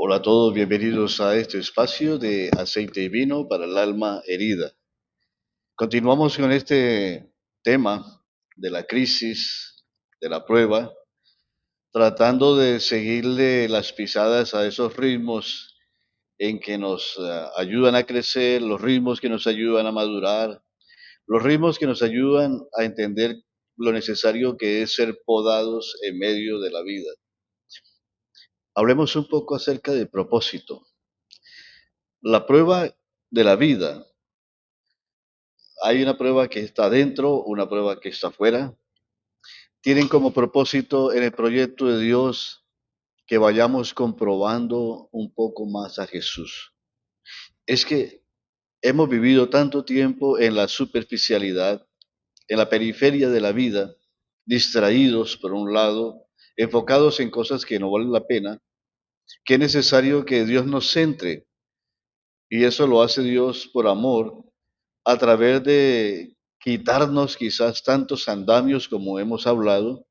Hola a todos, bienvenidos a este espacio de aceite y vino para el alma herida. Continuamos con este tema de la crisis, de la prueba, tratando de seguirle las pisadas a esos ritmos en que nos ayudan a crecer, los ritmos que nos ayudan a madurar, los ritmos que nos ayudan a entender lo necesario que es ser podados en medio de la vida. Hablemos un poco acerca del propósito. La prueba de la vida. Hay una prueba que está dentro, una prueba que está afuera. Tienen como propósito en el proyecto de Dios que vayamos comprobando un poco más a Jesús. Es que hemos vivido tanto tiempo en la superficialidad, en la periferia de la vida, distraídos por un lado, enfocados en cosas que no valen la pena, que es necesario que Dios nos centre. Y eso lo hace Dios por amor, a través de quitarnos quizás tantos andamios como hemos hablado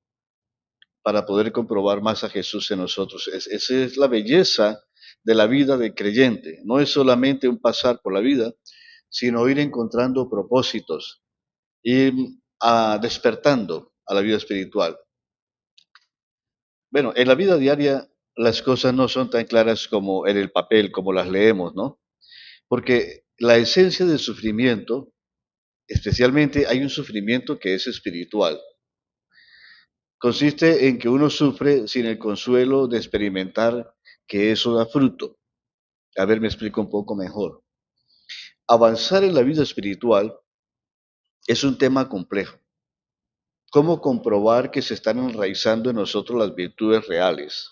para poder comprobar más a Jesús en nosotros. Esa es la belleza de la vida de creyente. No es solamente un pasar por la vida, sino ir encontrando propósitos, ir despertando a la vida espiritual. Bueno, en la vida diaria las cosas no son tan claras como en el papel, como las leemos, ¿no? Porque la esencia del sufrimiento, especialmente hay un sufrimiento que es espiritual. Consiste en que uno sufre sin el consuelo de experimentar que eso da fruto. A ver, me explico un poco mejor. Avanzar en la vida espiritual es un tema complejo. ¿Cómo comprobar que se están enraizando en nosotros las virtudes reales,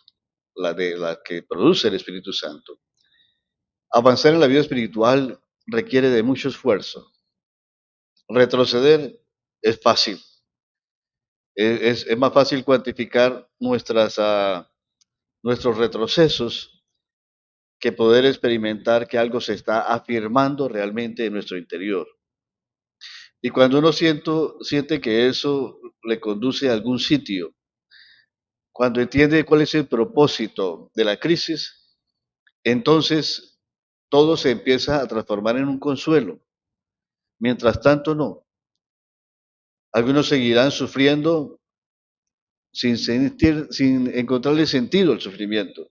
la que produce el Espíritu Santo? Avanzar en la vida espiritual requiere de mucho esfuerzo. Retroceder es fácil. Es más fácil cuantificar nuestros retrocesos que poder experimentar que algo se está afirmando realmente en nuestro interior. Y cuando uno siente que eso le conduce a algún sitio, cuando entiende cuál es el propósito de la crisis, entonces todo se empieza a transformar en un consuelo. Mientras tanto, no. Algunos seguirán sufriendo sin encontrarle sentido al sufrimiento.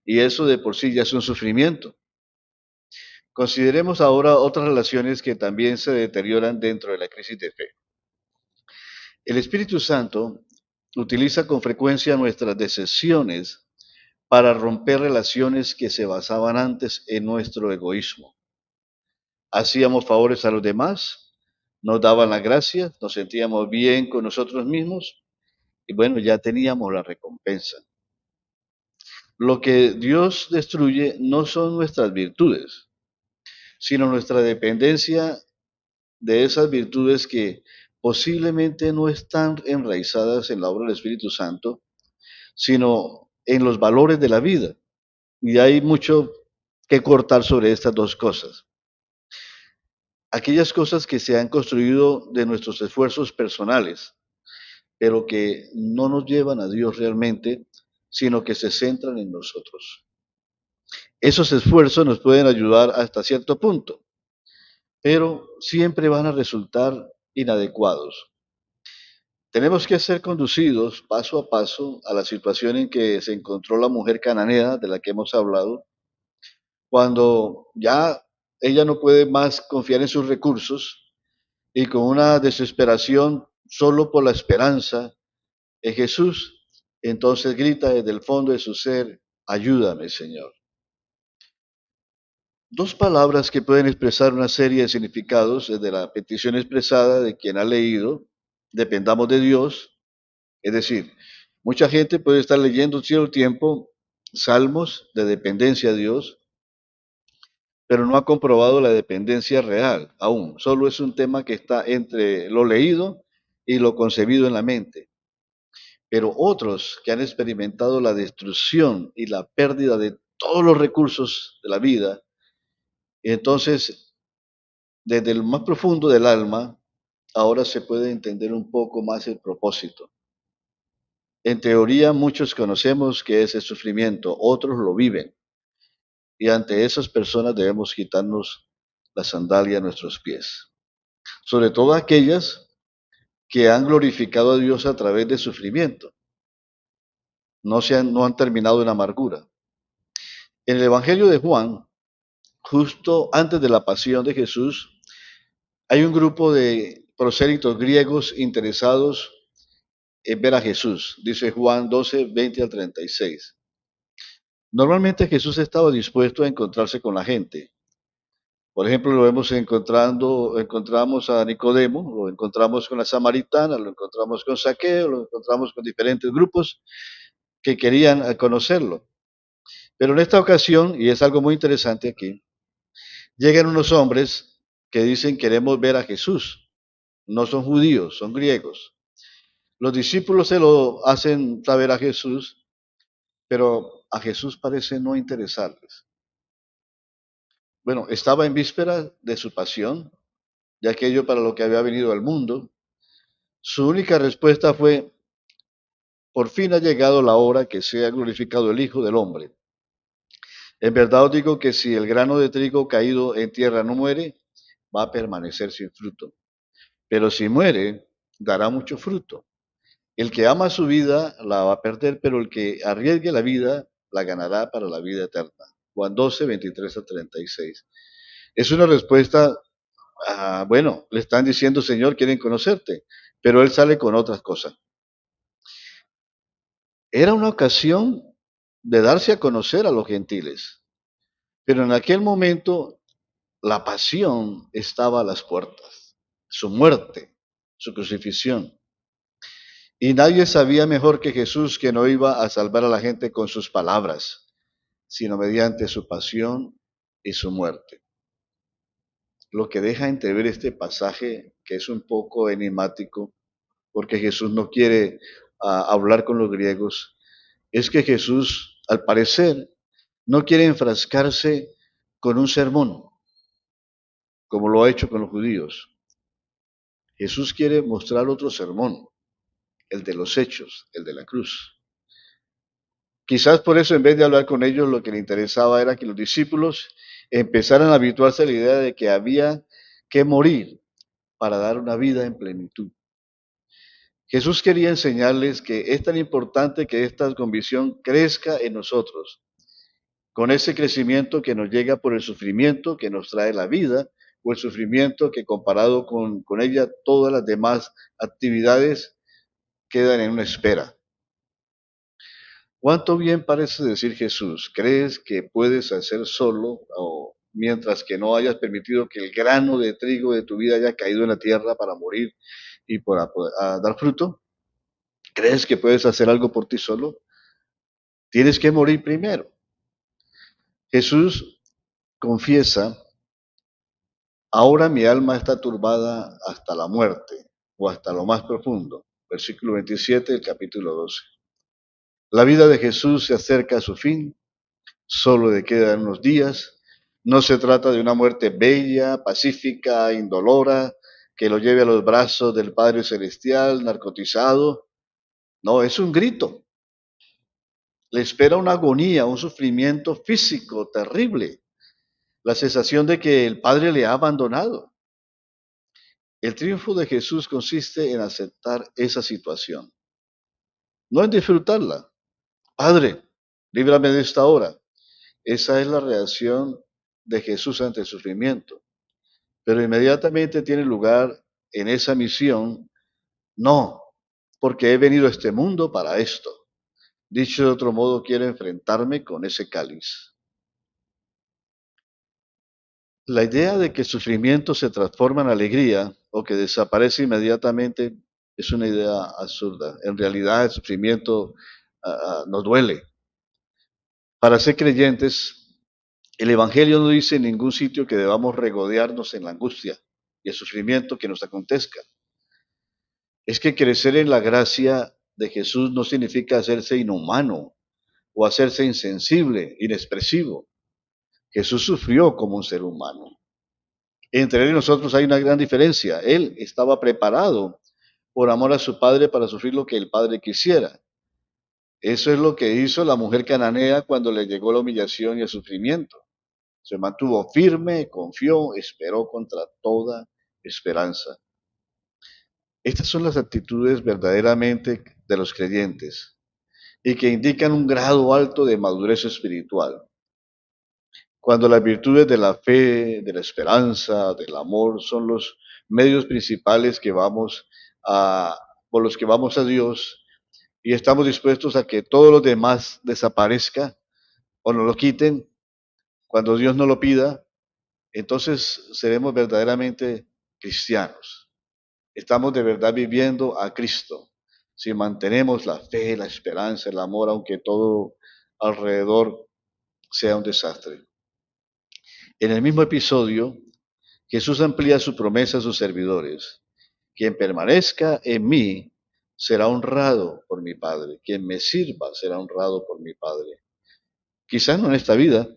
Y eso de por sí ya es un sufrimiento. Consideremos ahora otras relaciones que también se deterioran dentro de la crisis de fe. El Espíritu Santo utiliza con frecuencia nuestras decisiones para romper relaciones que se basaban antes en nuestro egoísmo. Hacíamos favores a los demás, nos daban la gracia, nos sentíamos bien con nosotros mismos y bueno, ya teníamos la recompensa. Lo que Dios destruye no son nuestras virtudes, sino nuestra dependencia de esas virtudes que posiblemente no están enraizadas en la obra del Espíritu Santo, sino en los valores de la vida. Y hay mucho que cortar sobre estas dos cosas. Aquellas cosas que se han construido de nuestros esfuerzos personales, pero que no nos llevan a Dios realmente, sino que se centran en nosotros. Esos esfuerzos nos pueden ayudar hasta cierto punto, pero siempre van a resultar inadecuados. Tenemos que ser conducidos paso a paso a la situación en que se encontró la mujer cananea de la que hemos hablado, cuando ya ella no puede más confiar en sus recursos y con una desesperación solo por la esperanza en Jesús, entonces grita desde el fondo de su ser, ayúdame, Señor. Dos palabras que pueden expresar una serie de significados desde la petición expresada de quien ha leído, dependamos de Dios. Es decir, mucha gente puede estar leyendo todo el tiempo salmos de dependencia a Dios, pero no ha comprobado la dependencia real aún. Solo es un tema que está entre lo leído y lo concebido en la mente. Pero otros que han experimentado la destrucción y la pérdida de todos los recursos de la vida, entonces desde el más profundo del alma, ahora se puede entender un poco más el propósito. En teoría muchos conocemos que es el sufrimiento, otros lo viven. y ante esas personas debemos quitarnos la sandalia de nuestros pies. Sobre todo aquellas que han glorificado a Dios a través de sufrimiento, no han terminado en amargura. En el Evangelio de Juan, justo antes de la pasión de Jesús, hay un grupo de prosélitos griegos interesados en ver a Jesús, dice Juan 12, 20 al 36. Normalmente Jesús estaba dispuesto a encontrarse con la gente. Por ejemplo, encontramos a Nicodemo, lo encontramos con la samaritana, lo encontramos con Zaqueo, lo encontramos con diferentes grupos que querían conocerlo. Pero en esta ocasión, y es algo muy interesante aquí, llegan unos hombres que dicen queremos ver a Jesús. No son judíos, son griegos. Los discípulos se lo hacen saber a Jesús, pero a Jesús parece no interesarles. Bueno, estaba en víspera de su pasión, de aquello para lo que había venido al mundo. Su única respuesta fue, por fin ha llegado la hora que sea glorificado el Hijo del Hombre. En verdad os digo que si el grano de trigo caído en tierra no muere, va a permanecer sin fruto. Pero si muere, dará mucho fruto. El que ama su vida la va a perder, pero el que arriesgue la vida la ganará para la vida eterna. Juan 12, 23 a 36. Es una respuesta, bueno, le están diciendo, Señor, quieren conocerte, pero él sale con otras cosas. Era una ocasión de darse a conocer a los gentiles, pero en aquel momento la pasión estaba a las puertas, su muerte, su crucifixión. Y nadie sabía mejor que Jesús que no iba a salvar a la gente con sus palabras, sino mediante su pasión y su muerte. Lo que deja entrever este pasaje, que es un poco enigmático, porque Jesús no quiere hablar con los griegos, es que Jesús, al parecer, no quiere enfrascarse con un sermón, como lo ha hecho con los judíos. Jesús quiere mostrar otro sermón, el de los hechos, el de la cruz. Quizás por eso, en vez de hablar con ellos, lo que le interesaba era que los discípulos empezaran a habituarse a la idea de que había que morir para dar una vida en plenitud. Jesús quería enseñarles que es tan importante que esta convicción crezca en nosotros, con ese crecimiento que nos llega por el sufrimiento que nos trae la vida, o el sufrimiento que comparado con ella todas las demás actividades quedan en una espera. ¿Cuánto bien parece decir Jesús? ¿Crees que puedes hacer solo o mientras que no hayas permitido que el grano de trigo de tu vida haya caído en la tierra para morir y para dar fruto? ¿Crees que puedes hacer algo por ti solo? Tienes que morir primero. Jesús confiesa, ahora mi alma está turbada hasta la muerte o hasta lo más profundo. Versículo 27 del capítulo 12. La vida de Jesús se acerca a su fin, solo le quedan unos días. No se trata de una muerte bella, pacífica, indolora, que lo lleve a los brazos del Padre Celestial, narcotizado. No, es un grito. Le espera una agonía, un sufrimiento físico terrible, la sensación de que el Padre le ha abandonado. El triunfo de Jesús consiste en aceptar esa situación, no en disfrutarla. Padre, líbrame de esta hora. Esa es la reacción de Jesús ante el sufrimiento. Pero inmediatamente tiene lugar en esa misión, no, porque he venido a este mundo para esto. Dicho de otro modo, quiero enfrentarme con ese cáliz. La idea de que el sufrimiento se transforma en alegría o que desaparece inmediatamente es una idea absurda. En realidad el sufrimiento nos duele. Para ser creyentes, el Evangelio no dice en ningún sitio que debamos regodearnos en la angustia y el sufrimiento que nos acontezca. Es que crecer en la gracia de Jesús no significa hacerse inhumano o hacerse insensible, inexpresivo. Jesús sufrió como un ser humano. Entre él y nosotros hay una gran diferencia. Él estaba preparado por amor a su padre para sufrir lo que el padre quisiera. Eso es lo que hizo la mujer cananea cuando le llegó la humillación y el sufrimiento. Se mantuvo firme, confió, esperó contra toda esperanza. Estas son las actitudes verdaderamente de los creyentes y que indican un grado alto de madurez espiritual. Cuando las virtudes de la fe, de la esperanza, del amor son los medios principales por los que vamos a Dios y estamos dispuestos a que todos los demás desaparezca o nos lo quiten cuando Dios nos lo pida, entonces seremos verdaderamente cristianos. Estamos de verdad viviendo a Cristo. Si mantenemos la fe, la esperanza, el amor, aunque todo alrededor sea un desastre. En el mismo episodio, Jesús amplía su promesa a sus servidores. Quien permanezca en mí será honrado por mi Padre. Quien me sirva será honrado por mi Padre. Quizás no en esta vida,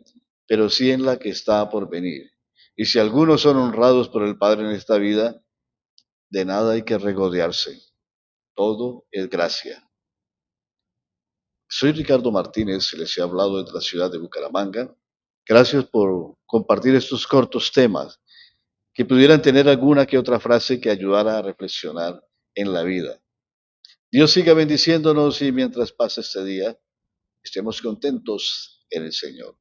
pero sí en la que está por venir. Y si algunos son honrados por el Padre en esta vida, de nada hay que regodearse. Todo es gracia. Soy Ricardo Martínez y les he hablado desde la ciudad de Bucaramanga. Gracias por compartir estos cortos temas que pudieran tener alguna que otra frase que ayudara a reflexionar en la vida. Dios siga bendiciéndonos y mientras pasa este día, estemos contentos en el Señor.